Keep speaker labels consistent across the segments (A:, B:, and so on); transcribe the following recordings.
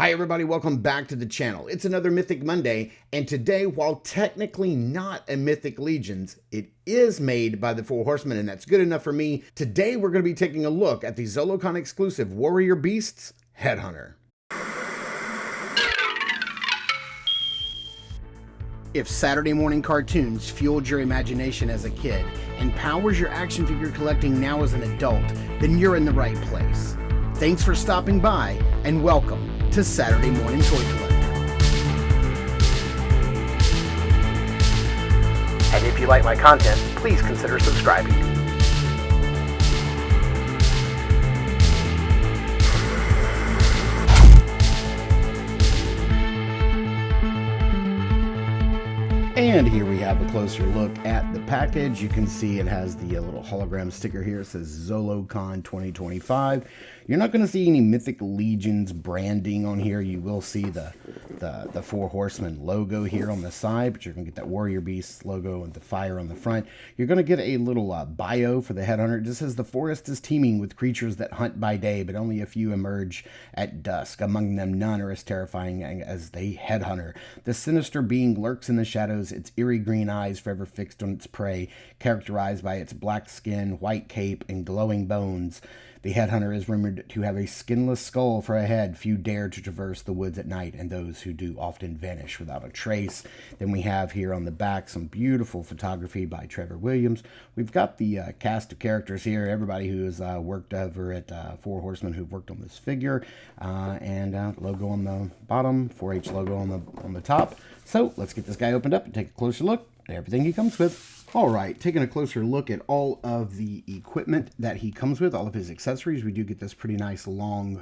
A: Hi everybody, welcome back to the channel. It's another Mythic Monday, and today, while technically not a Mythic Legions, it is made by the Four Horsemen, and that's good enough for me. Today we're going to be taking a look at the Zolocon exclusive Warrior Beasts Headhunter. If Saturday morning cartoons fueled your imagination as a kid and powers your action figure collecting now as an adult, then you're in the right place. Thanks for stopping by, and welcome to Saturday Morning Toy Collector. And if you like my content, please consider subscribing. And here we have a closer look at the package. You can see it has the little hologram sticker here. It says Zolocon 2025. You're not going to see any Mythic Legions branding on here. You will see the Four Horsemen logo here on the side, but you're going to get that Warrior Beast logo and the fire on the front. You're going to get a little bio for the Headhunter. It just says the forest is teeming with creatures that hunt by day, but only a few emerge at dusk. Among them, none are as terrifying as the Headhunter. The sinister being lurks in the shadows, its eerie green eyes forever fixed on its prey, characterized by its black skin, white cape, and glowing bones. The Headhunter is rumored to have a skinless skull for a head. Few dare to traverse the woods at night, and those who do often vanish without a trace. Then we have here on the back some beautiful photography by Trevor Williams. We've got the cast of characters here, everybody who has worked over at Four Horsemen who've worked on this figure, and logo on the bottom, 4-H logo on the top. So let's get this guy opened up and take a closer look at everything he comes with. All right, taking a closer look at all of the equipment that he comes with, all of his accessories. We do get this pretty nice long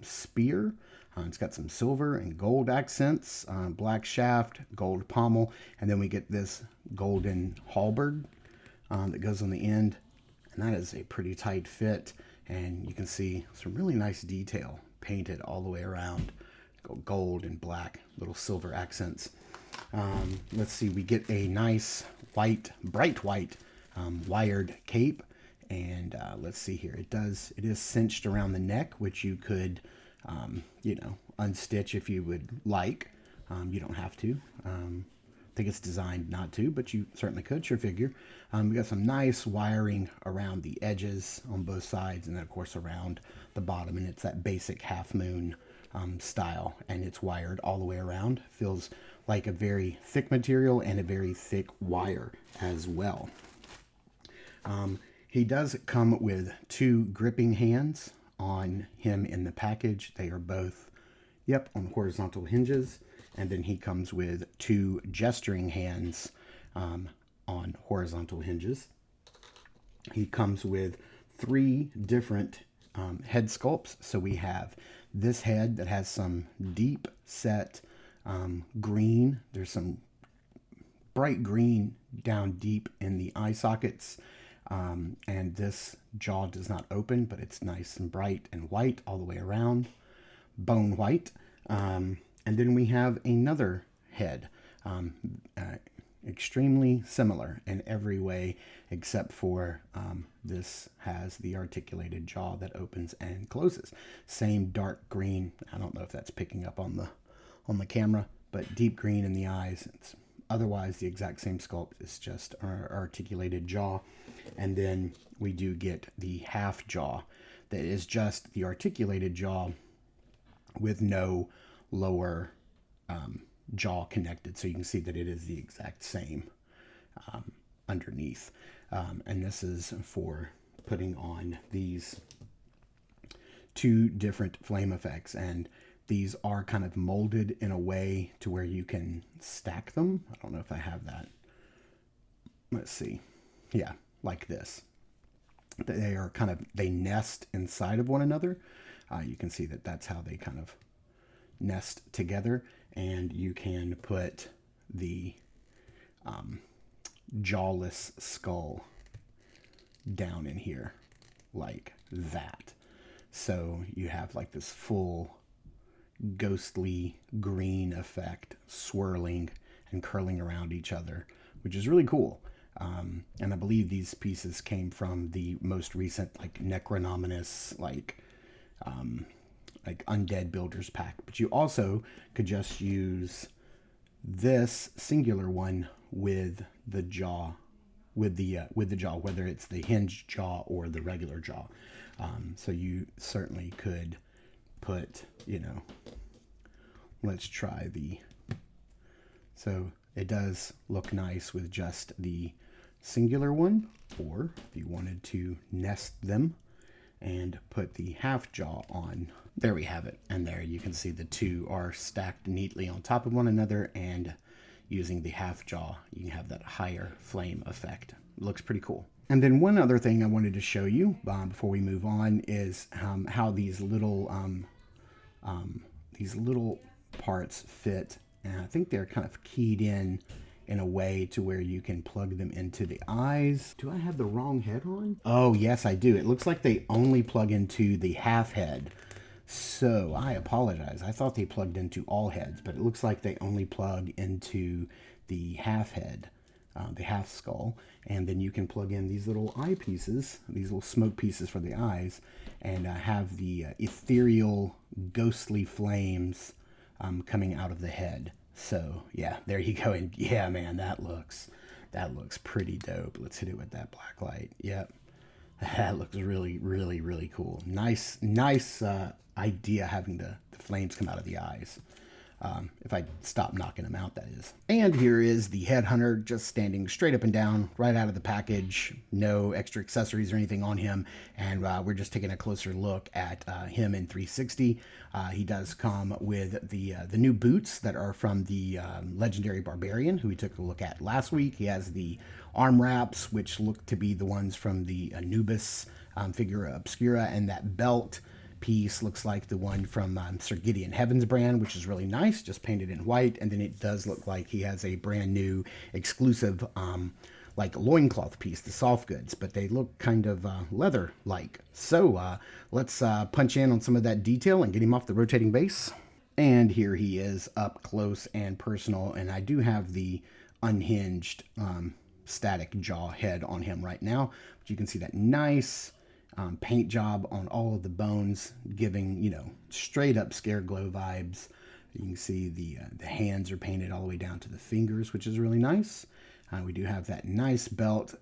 A: spear. It's got some silver and gold accents, black shaft, gold pommel, and then we get this golden halberd that goes on the end, and that is a pretty tight fit, and you can see some really nice detail painted all the way around, gold and black, little silver accents. Let's see, we get a nice white, bright white wired cape, and let's see here, it is cinched around the neck, which you could unstitch if you would like. You don't have to. I think it's designed not to, but you certainly could. It's your figure. We got some nice wiring around the edges on both sides, and then of course around the bottom, and it's that basic half moon style, and it's wired all the way around. Feels like a very thick material and a very thick wire as well. He does come with 2 gripping hands on him in the package. They are both, on horizontal hinges. And then he comes with 2 gesturing hands on horizontal hinges. He comes with 3 different head sculpts. So we have this head that has some deep set green. There's some bright green down deep in the eye sockets. And this jaw does not open, but it's nice and bright and white all the way around. Bone white. And then we have another head, extremely similar in every way, except for this has the articulated jaw that opens and closes. Same dark green. I don't know if that's picking up on the camera, but deep green in the eyes. It's otherwise the exact same sculpt. It's just our articulated jaw. And then we do get the half jaw that is just the articulated jaw with no lower jaw connected, so you can see that it is the exact same underneath. And this is for putting on these 2 different flame effects, and these are kind of molded in a way to where you can stack them. I don't know if I have that. Let's see. Yeah, like this. They are they nest inside of one another. You can see that that's how they kind of nest together, and you can put the jawless skull down in here like that. So you have like this full ghostly green effect swirling and curling around each other, which is really cool. And I believe these pieces came from the most recent like Necronominous like undead builders pack. But you also could just use this singular one with the jaw, with the jaw, whether it's the hinged jaw or the regular jaw. So you certainly could put, you know, let's try the, so it does look nice with just the singular one, or if you wanted to nest them and put the half jaw on. There we have it. And there you can see the two are stacked neatly on top of one another, and using the half jaw, you can have that higher flame effect. It looks pretty cool. And then one other thing I wanted to show you before we move on is how these little parts fit. And I think they're kind of keyed in a way to where you can plug them into the eyes. Do I have the wrong head on? Oh, yes, I do. It looks like they only plug into the half head. So I apologize. I thought they plugged into all heads, but it looks like they only plug into the half head, the half skull. And then you can plug in these little eye pieces, these little smoke pieces for the eyes, and have the ethereal, ghostly flames coming out of the head. So yeah, there you go. And yeah, man, that looks pretty dope. Let's hit it with that black light. Yep. That looks really, really, really cool. Nice idea having the flames come out of the eyes. If I stop knocking them out, that is. And here is the headhunter just standing straight up and down right out of the package. No extra accessories or anything on him. And we're just taking a closer look at him in 360. He does come with the new boots that are from the legendary barbarian, who we took a look at last week. He has the arm wraps, which look to be the ones from the Anubis figura obscura, and that belt piece looks like the one from Sir Gideon Heaven's brand, which is really nice, just painted in white. And then it does look like he has a brand new exclusive like loincloth piece, the soft goods, but they look kind of leather-like. So let's punch in on some of that detail and get him off the rotating base. And here he is up close and personal, and I do have the unhinged static jaw head on him right now, but you can see that nice paint job on all of the bones, giving, you know, straight up scare glow vibes. You can see the hands are painted all the way down to the fingers, which is really nice. We do have that nice belt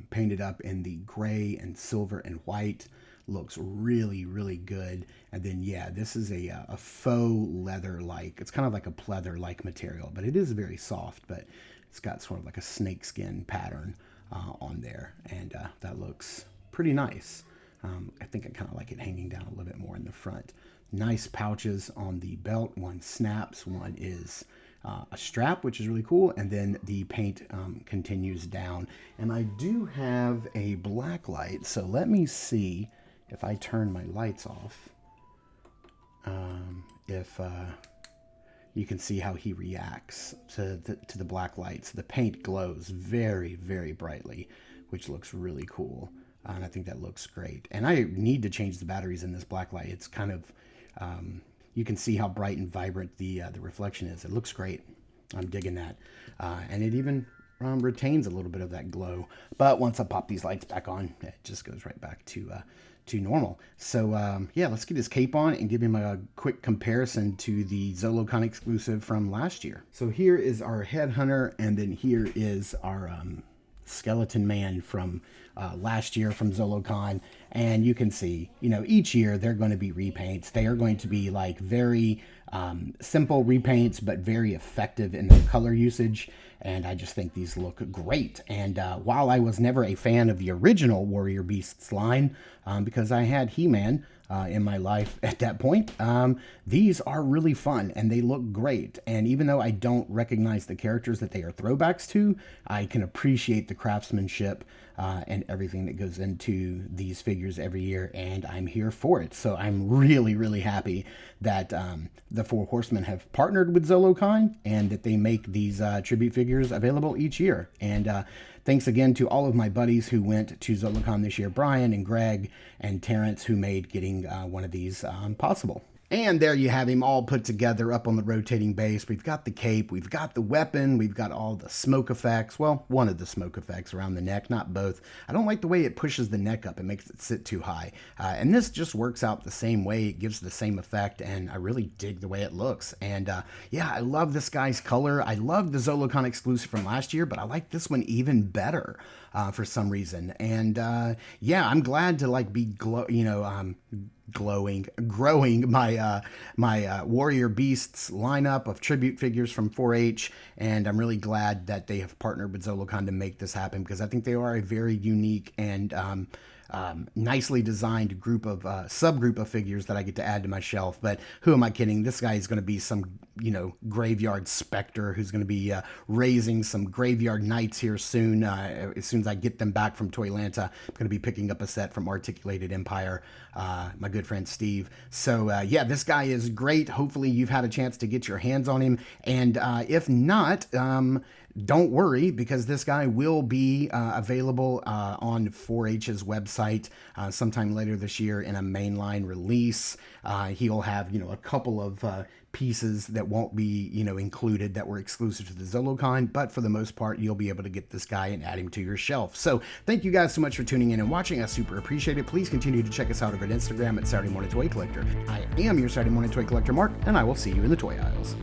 A: painted up in the gray and silver and white. Looks really, really good. And then, yeah, this is a faux leather-like. It's kind of like a pleather-like material, but it is very soft, but it's got sort of like a snakeskin pattern on there, and that looks pretty nice. I think I kind of like it hanging down a little bit more in the front. Nice pouches on the belt. One snaps, one is a strap, which is really cool, and then the paint continues down. And I do have a black light, so let me see if I turn my lights off, if you can see how he reacts to the black lights. The paint glows very, very brightly, which looks really cool. And I think that looks great. And I need to change the batteries in this black light. It's kind of, you can see how bright and vibrant the reflection is. It looks great. I'm digging that. And it even retains a little bit of that glow. But once I pop these lights back on, it just goes right back to normal. So yeah, let's get his cape on and give him a quick comparison to the Zolocon exclusive from last year. So here is our headhunter, and then here is our skeleton man from last year from Zolocon. And you can see, you know, each year they're going to be repaints. They are going to be like very simple repaints, but very effective in their color usage. And I just think these look great. And while I was never a fan of the original Warrior Beasts line, because I had He-Man in my life at that point, these are really fun and they look great. And even though I don't recognize the characters that they are throwbacks to, I can appreciate the craftsmanship and everything that goes into these figures every year, and I'm here for it. So I'm really, really happy that the Four Horsemen have partnered with Zolocon and that they make these tribute figures available each year. And thanks again to all of my buddies who went to Zolocon this year, Brian and Greg and Terrence, who made getting one of these possible. And there you have him all put together up on the rotating base. We've got the cape, we've got the weapon, we've got all the smoke effects. Well, one of the smoke effects around the neck, not both. I don't like the way it pushes the neck up. It makes it sit too high. And this just works out the same way. It gives the same effect, and I really dig the way it looks. And yeah, I love this guy's color. I love the Zolocon exclusive from last year, but I like this one even better for some reason. And yeah, I'm glad to like be growing my Warrior Beasts lineup of tribute figures from 4-H, and I'm really glad that they have partnered with Zolocon to make this happen, because I think they are a very unique and nicely designed group of subgroup of figures that I get to add to my shelf. But who am I kidding? This guy is going to be some graveyard specter who's going to be raising some graveyard knights here soon. As soon as I get them back from Toylanta, I'm going to be picking up a set from Articulated Empire, my good friend Steve. So yeah, this guy is great. Hopefully you've had a chance to get your hands on him, and if not, don't worry, because this guy will be available on 4-H's website sometime later this year in a mainline release. He'll have, a couple of pieces that won't be, included that were exclusive to the Zolocon, but for the most part, you'll be able to get this guy and add him to your shelf. So thank you guys so much for tuning in and watching. I super appreciate it. Please continue to check us out over at Instagram at Saturday Morning Toy Collector. I am your Saturday Morning Toy Collector, Mark, and I will see you in the toy aisles.